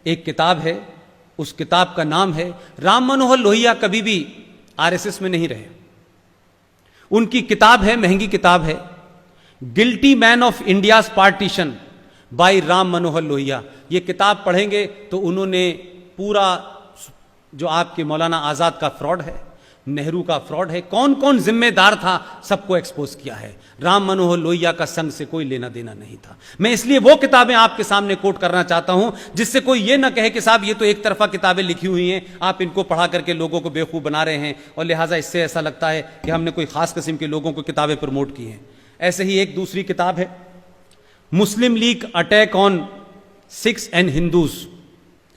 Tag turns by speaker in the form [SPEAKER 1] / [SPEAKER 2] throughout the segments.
[SPEAKER 1] एक किताब है, उस किताब का नाम है, राम मनोहर लोहिया कभी भी आरएसएस में नहीं रहे। उनकी किताब है, महंगी किताब है, guilty man of India's partition by Ram Manohar Lohia. ये किताब पढ़ेंगे तो उन्होंने पूरा जो आपके मौलाना आजाद का फ्रॉड है, नेहरू का फ्रॉड है, कौन कौन जिम्मेदार था, सबको एक्सपोज किया है। राम मनोहर लोहिया का संघ से कोई लेना देना नहीं था। मैं इसलिए वो किताबें आपके सामने कोट करना चाहता हूं जिससे कोई ये ना कहे कि साहब ये तो एक तरफा किताबें लिखी हुई हैं, आप इनको पढ़ा करके लोगों को बेवकूफ बना रहे हैं, और लिहाजा इससे ऐसा लगता है कि हमने कोई खास किस्म के लोगों को किताबें प्रमोट की हैं। ऐसे ही एक दूसरी किताब है, Muslim League attack on Sikhs and Hindus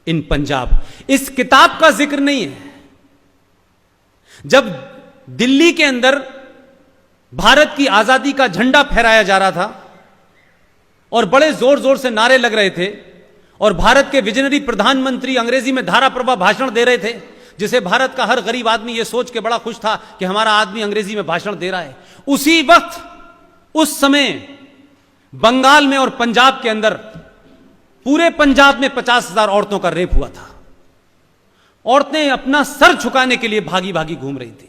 [SPEAKER 1] in Punjab. इस किताब का जिक्र नहीं है। जब दिल्ली के अंदर भारत की आजादी का झंडा फहराया जा रहा था और बड़े जोर जोर से नारे लग रहे थे, और भारत के विजनरी प्रधानमंत्री अंग्रेजी में धारा प्रभा भाषण दे रहे थे, जिसे भारत का हर गरीब आदमी यह सोच के बड़ा खुश था कि हमारा आदमी अंग्रेजी में भाषण दे रहा है, उसी वक्त उस समय बंगाल में और पंजाब के अंदर, पूरे पंजाब में 50,000 औरतों का रेप हुआ था। औरतें अपना सर झुकाने के लिए भागी भागी घूम रही थी।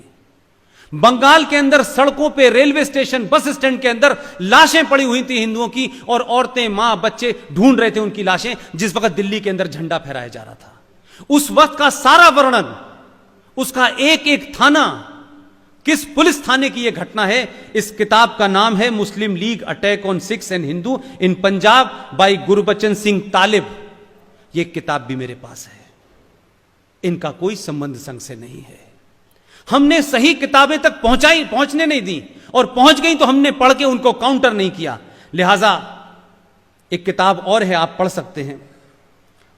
[SPEAKER 1] बंगाल के अंदर सड़कों पे, रेलवे स्टेशन, बस स्टैंड के अंदर लाशें पड़ी हुई थी हिंदुओं की, और औरतें, मां, बच्चे ढूंढ रहे थे उनकी लाशें, जिस वक्त दिल्ली के अंदर झंडा फहराया जा रहा था। उस वक्त का सारा वर्णन, उसका एक एक थाना, किस पुलिस थाने की यह घटना है, इस किताब का नाम है Muslim League attack on Sikhs and Hindu in Punjab by Gurbachan Singh Talib. यह किताब भी मेरे पास है। इनका कोई संबंध संघ से नहीं है। हमने सही किताबें तक पहुंचने नहीं दी, और पहुंच गई तो हमने पढ़ के उनको काउंटर नहीं किया। लिहाजा एक किताब और है, आप पढ़ सकते हैं।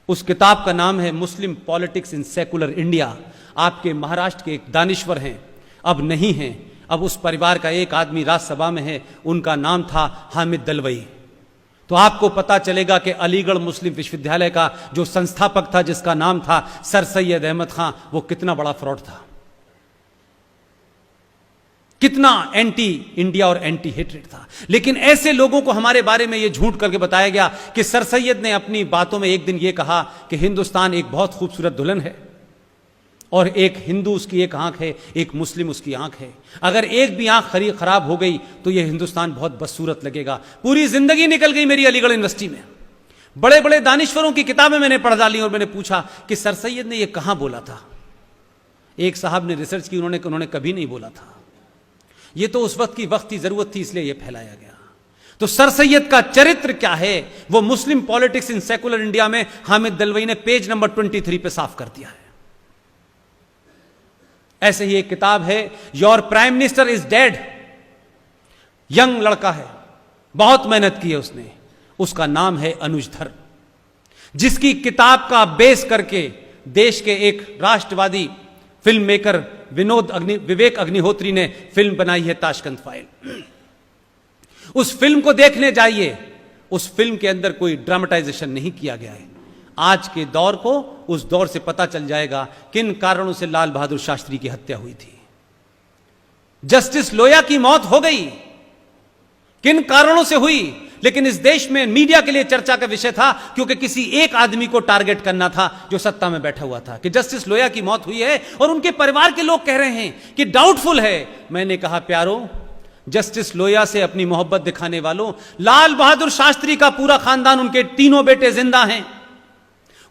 [SPEAKER 1] उस किताब का नाम है मुस्लिम पॉलिटिक्स इन सेकुलर इंडिया। आपके महाराष्ट्र के एक दानिश्वर हैं, अब नहीं हैं, अब उस परिवार का एक आदमी राज्यसभा में है, उनका नाम था हामिद दलवई। तो आपको पता चलेगा कि अलीगढ़ मुस्लिम विश्वविद्यालय का जो संस्थापक था, जिसका नाम था सर सैयद अहमद खां, वो कितना बड़ा फ्रॉड था, कितना एंटी इंडिया और एंटी हेट्रेड था। लेकिन ऐसे लोगों को हमारे बारे में यह झूठ करके बताया गया कि सर सैयद ने अपनी बातों में एक दिन यह कहा कि हिंदुस्तान एक बहुत खूबसूरत दुल्हन है, और एक हिंदू उसकी एक आंख है, एक मुस्लिम उसकी आंख है। अगर एक भी आंख खराब हो गई तो यह हिंदुस्तान बहुत बदसूरत लगेगा। पूरी जिंदगी निकल गई मेरी अलीगढ़ यूनिवर्सिटी में। बड़े बड़े दानिश्वरों की किताबें मैंने पढ़ डाली, और मैंने पूछा कि सर सैयद ने यह कहां बोला था। एक साहब ने रिसर्च की, उन्होंने कभी नहीं बोला था। यह तो उस वक्त की जरूरत थी, इसलिए यह फैलाया गया। तो सर सैयद का चरित्र क्या है, वो मुस्लिम पॉलिटिक्स इन सेकुलर इंडिया में हामिद दलवई ने पेज नंबर 23 पे साफ कर दिया है। ऐसे ही एक किताब है, your prime minister is dead. Young लड़का है, बहुत मेहनत की है उसने, उसका नाम है अनुज धर, जिसकी किताब का बेस करके देश के एक राष्ट्रवादी फिल्म मेकर विवेक अग्निहोत्री ने फिल्म बनाई है ताशकंद फाइल। उस फिल्म को देखने जाइए, उस फिल्म के अंदर कोई ड्रामेटाइजेशन नहीं किया गया है। आज के दौर को उस दौर से पता चल जाएगा किन कारणों से लाल बहादुर शास्त्री की हत्या हुई थी। जस्टिस लोया की मौत हो गई, किन कारणों से हुई, लेकिन इस देश में मीडिया के लिए चर्चा का विषय था, क्योंकि किसी एक आदमी को टारगेट करना था जो सत्ता में बैठा हुआ था, कि जस्टिस लोया की मौत हुई है, और उनके परिवार के लोग कह रहे हैं कि डाउटफुल है। मैंने कहा प्यारो, जस्टिस लोया से अपनी मोहब्बत दिखाने वालों, लाल बहादुर शास्त्री का पूरा खानदान, उनके तीनों बेटे जिंदा हैं,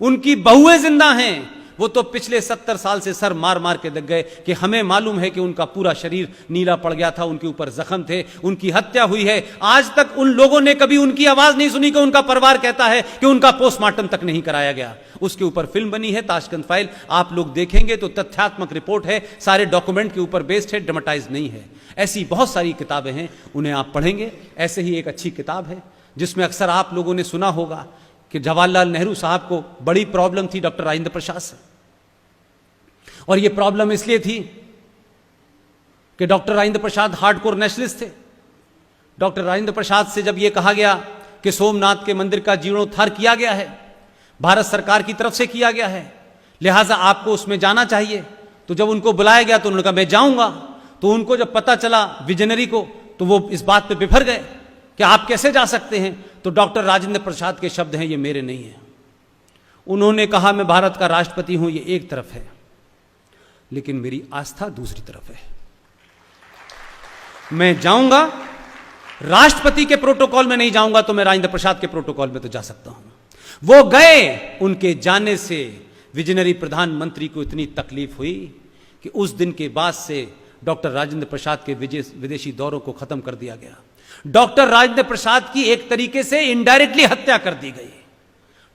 [SPEAKER 1] उनकी बहुएं जिंदा हैं। वो तो पिछले 70 साल से सर मार मार के दग गए कि हमें मालूम है कि उनका पूरा शरीर नीला पड़ गया था, उनके ऊपर जख्म थे, उनकी हत्या हुई है। आज तक उन लोगों ने कभी उनकी आवाज नहीं सुनी कि उनका परिवार कहता है कि उनका पोस्टमार्टम तक नहीं कराया गया। उसके ऊपर फिल्म बनी है ताशकंद फाइल, आप लोग देखेंगे तो तथ्यात्मक रिपोर्ट है, सारे डॉक्यूमेंट के ऊपर बेस्ड है, ड्रामेटाइज नहीं है। ऐसी बहुत सारी किताबें हैं, उन्हें आप पढ़ेंगे। ऐसे ही एक अच्छी किताब है जिसमें अक्सर आप लोगों ने सुना होगा कि जवाहरलाल नेहरू साहब को बड़ी प्रॉब्लम थी डॉक्टर राजेंद्र प्रसाद से, और यह प्रॉब्लम इसलिए थी कि doctor Rajendra Prasad hardcore nationalist थे। डॉक्टर राजेंद्र प्रसाद से जब यह कहा गया कि सोमनाथ के मंदिर का जीर्णोद्धार किया गया है, भारत सरकार की तरफ से किया गया है, लिहाजा आपको उसमें जाना चाहिए, तो जब उनको बुलाया गया तो उन्होंने कहा मैं जाऊंगा। तो उनको जब पता चला विजनरी को, तो वो इस बात पे बिफर गए कि आप कैसे जा सकते हैं। तो डॉक्टर राजेंद्र प्रसाद के शब्द हैं, ये मेरे नहीं हैं। उन्होंने कहा मैं भारत का राष्ट्रपति हूं, ये एक तरफ है, लेकिन मेरी आस्था दूसरी तरफ है। मैं जाऊंगा, राष्ट्रपति के प्रोटोकॉल में नहीं जाऊंगा तो मैं राजेंद्र प्रसाद के प्रोटोकॉल में तो जा सकता हूं। वो गए, उनके जाने से विजनरी प्रधानमंत्री को इतनी तकलीफ हुई कि उस दिन के बाद से डॉक्टर राजेंद्र प्रसाद के विदेशी दौरों को खत्म कर दिया गया। डॉक्टर राजेंद्र प्रसाद की एक तरीके से इनडायरेक्टली हत्या कर दी गई।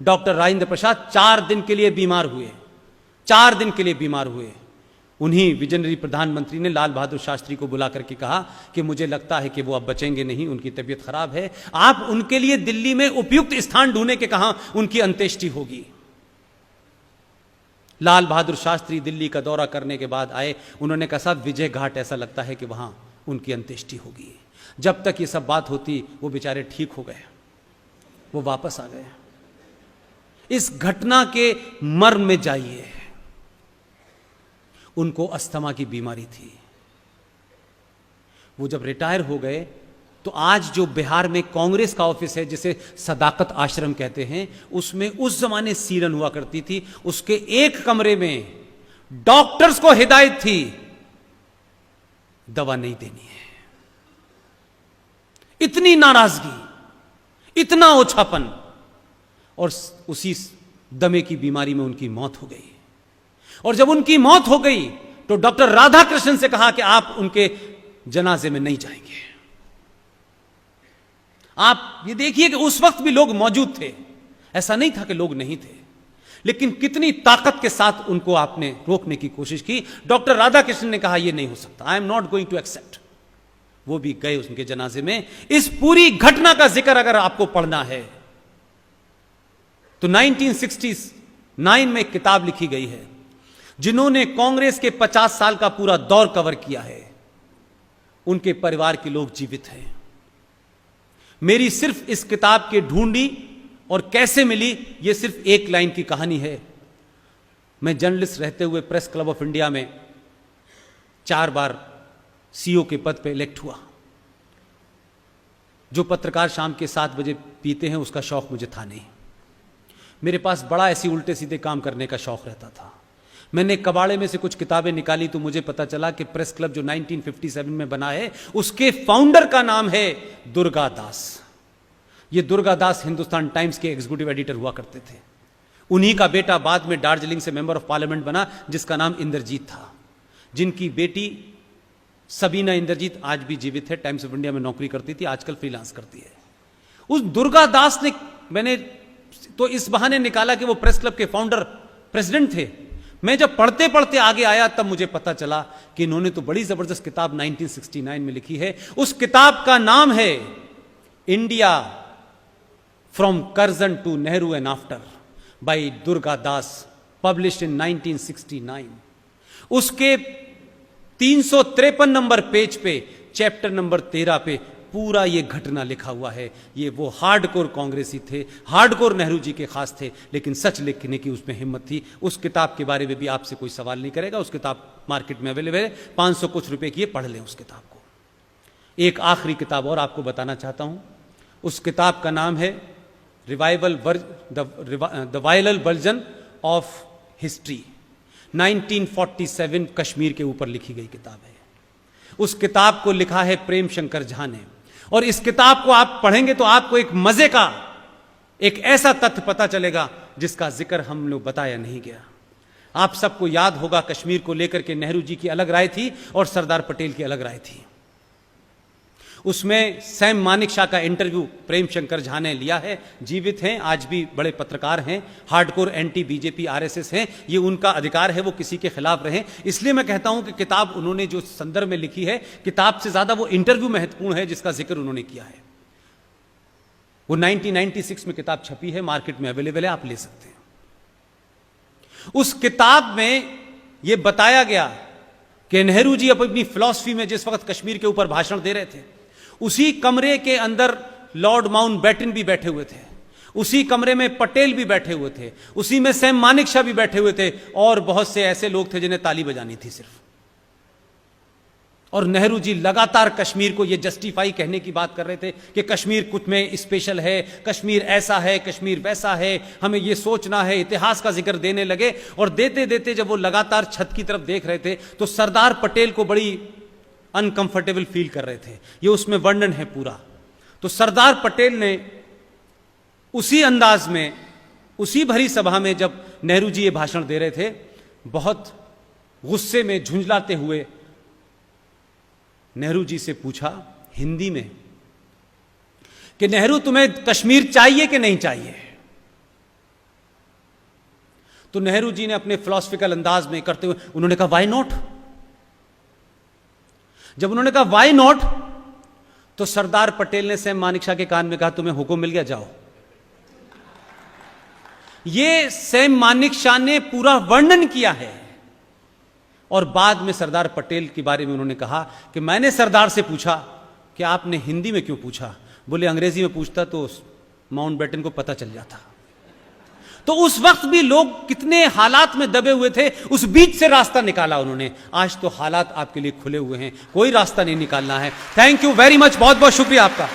[SPEAKER 1] डॉक्टर राजेंद्र प्रसाद 4 दिन के लिए बीमार हुए, 4 दिन के लिए बीमार हुए। उन्हीं विजनरी प्रधानमंत्री ने लाल बहादुर शास्त्री को बुला करके कहा कि मुझे लगता है कि वो अब बचेंगे नहीं, उनकी तबीयत खराब है, आप उनके लिए दिल्ली में उपयुक्त स्थान ढूंढने के कहा उनकी अंत्येष्टि होगी। लाल बहादुर शास्त्री दिल्ली का दौरा करने के बाद आए, उन्होंने कहा साहब विजय घाट ऐसा लगता है कि वहां उनकी अंत्येष्टि होगी। जब तक ये सब बात होती वो बेचारे ठीक हो गए, वो वापस आ गए। इस घटना के मर्म में जाइए। उनको अस्थमा की बीमारी थी। वो जब रिटायर हो गए तो आज जो बिहार में कांग्रेस का ऑफिस है, जिसे सदाकत आश्रम कहते हैं, उसमें उस जमाने सीलन हुआ करती थी। उसके एक कमरे में डॉक्टर्स को हिदायत थी दवा नहीं देनी है। इतनी नाराजगी, इतना ओछापन, और उसी दमे की बीमारी में उनकी मौत हो गई। और जब उनकी मौत हो गई तो डॉक्टर राधाकृष्णन से कहा कि आप उनके जनाजे में नहीं जाएंगे। आप ये देखिए कि उस वक्त भी लोग मौजूद थे, ऐसा नहीं था कि लोग नहीं थे, लेकिन कितनी ताकत के साथ उनको आपने रोकने की कोशिश की। डॉक्टर राधाकृष्णन ने कहा यह नहीं हो सकता, I am not going to accept. वो भी गए उनके जनाजे में। इस पूरी घटना का जिक्र अगर आपको पढ़ना है तो 1969 में एक किताब लिखी गई है। जिन्होंने कांग्रेस के 50 साल का पूरा दौर कवर किया है, उनके परिवार के लोग जीवित हैं। मेरी सिर्फ इस किताब के ढूंढी और कैसे मिली, यह सिर्फ एक लाइन की कहानी है। मैं जर्नलिस्ट रहते हुए प्रेस क्लब ऑफ इंडिया में 4 बार सीईओ के पद पे इलेक्ट हुआ। जो पत्रकार शाम के 7 बजे पीते हैं, उसका शौक मुझे था नहीं। मेरे पास बड़ा ऐसी उल्टे सीधे काम करने का शौक रहता था। मैंने कबाड़े में से कुछ किताबें निकाली तो मुझे पता चला कि प्रेस क्लब जो 1957 में बना है, उसके फाउंडर का नाम है दुर्गा दास। ये दुर्गा दास हिंदुस्तान टाइम्स के एग्जीक्यूटिव एडिटर हुआ करते थे। उन्हीं का बेटा बाद में दार्जिलिंग से मेंबर ऑफ पार्लियामेंट बना, जिसका नाम इंद्रजीत था, जिनकी बेटी सबीना इंद्रजीत आज भी जीवित है, टाइम्स ऑफ इंडिया में नौकरी करती थी, आजकल फ्रीलांस करती है। उस दुर्गा दास ने, मैंने तो इस बहाने निकाला कि वो प्रेस क्लब के फाउंडर प्रेसिडेंट थे। मैं जब पढ़ते पढ़ते आगे आया तब मुझे पता चला कि इन्होंने तो बड़ी जबरदस्त किताब 1969 में लिखी है। उस किताब का नाम है India from Curzon to Nehru and after by Durga Das, published in 1969। उसके 353 नंबर पेज पे चैप्टर नंबर 13 पे पूरा ये घटना लिखा हुआ है। ये वो हार्डकोर कांग्रेसी थे, हार्डकोर नेहरू जी के खास थे, लेकिन सच लिखने की उसमें हिम्मत थी। उस किताब के बारे में भी आपसे कोई सवाल नहीं करेगा। उस किताब मार्केट में अवेलेबल है, 500 कुछ रुपए की है, पढ़ लें उस किताब को। एक आखिरी किताब और आपको बताना चाहता हूं। उस किताब का नाम है the viral version of history. 1947 Kashmir के ऊपर लिखी गई किताब है। उस किताब को लिखा है प्रेम शंकर झा ने, और इस किताब को आप पढ़ेंगे तो आपको एक मजे का एक ऐसा तथ्य पता चलेगा जिसका जिक्र हम लोग बताया नहीं गया। आप सबको याद होगा कश्मीर को लेकर के नेहरू जी की अलग राय थी और सरदार पटेल की अलग राय थी। उसमें सैम मानिकशॉ का इंटरव्यू प्रेम शंकर झा ने लिया है, जीवित हैं, आज भी बड़े पत्रकार हैं, हार्डकोर एंटी बीजेपी आरएसएस हैं। ये उनका अधिकार है, वो किसी के खिलाफ रहें। इसलिए मैं कहता हूं कि किताब उन्होंने जो संदर्भ में लिखी है, किताब से ज्यादा वो इंटरव्यू महत्वपूर्ण है जिसका जिक्र उन्होंने किया है। वो 1996 में किताब छपी है, मार्केट में अवेलेबल है, आप ले सकते हैं। उस किताब में यह बताया गया कि नेहरू जी अपनी फिलॉसफी में जिस वक्त कश्मीर के ऊपर भाषण दे रहे थे, उसी कमरे के अंदर लॉर्ड माउंटबेटन भी बैठे हुए थे, उसी कमरे में पटेल भी बैठे हुए थे, उसी में सैम मानिकशॉ भी बैठे हुए थे, और बहुत से ऐसे लोग थे जिन्हें ताली बजानी थी सिर्फ। और नेहरू जी लगातार कश्मीर को ये जस्टिफाई कहने की बात कर रहे थे कि कश्मीर कुछ में स्पेशल है, कश्मीर ऐसा है, कश्मीर वैसा है, हमें ये सोचना है, इतिहास का जिक्र देने लगे। और देते देते जब वो लगातार छत की तरफ देख रहे थे तो सरदार पटेल को बड़ी अनकंफर्टेबल फील कर रहे थे। ये उसमें वर्णन है पूरा। तो सरदार पटेल ने उसी अंदाज में, उसी भरी सभा में जब नेहरू जी ये भाषण दे रहे थे, बहुत गुस्से में झुंझलाते हुए नेहरू जी से पूछा हिंदी में कि नेहरू तुम्हें कश्मीर चाहिए कि नहीं चाहिए? तो नेहरू जी ने अपने फिलॉसफिकल अंदाज में करते हुए उन्होंने कहा व्हाई नॉट। जब उन्होंने कहा व्हाई नॉट, तो सरदार पटेल ने सैम मानेकशॉ के कान में कहा तुम्हें हुक्म मिल गया, जाओ। यह सैम मानेकशॉ ने पूरा वर्णन किया है। और बाद में सरदार पटेल के बारे में उन्होंने कहा कि मैंने सरदार से पूछा कि आपने हिंदी में क्यों पूछा? बोले अंग्रेजी में पूछता तो माउंटबेटन को पता चल जाता। तो उस वक्त भी लोग कितने हालात में दबे हुए थे, उस बीच से रास्ता निकाला उन्होंने। आज तो हालात आपके लिए खुले हुए हैं, कोई रास्ता नहीं निकालना है। थैंक यू वेरी मच, बहुत बहुत शुक्रिया आपका।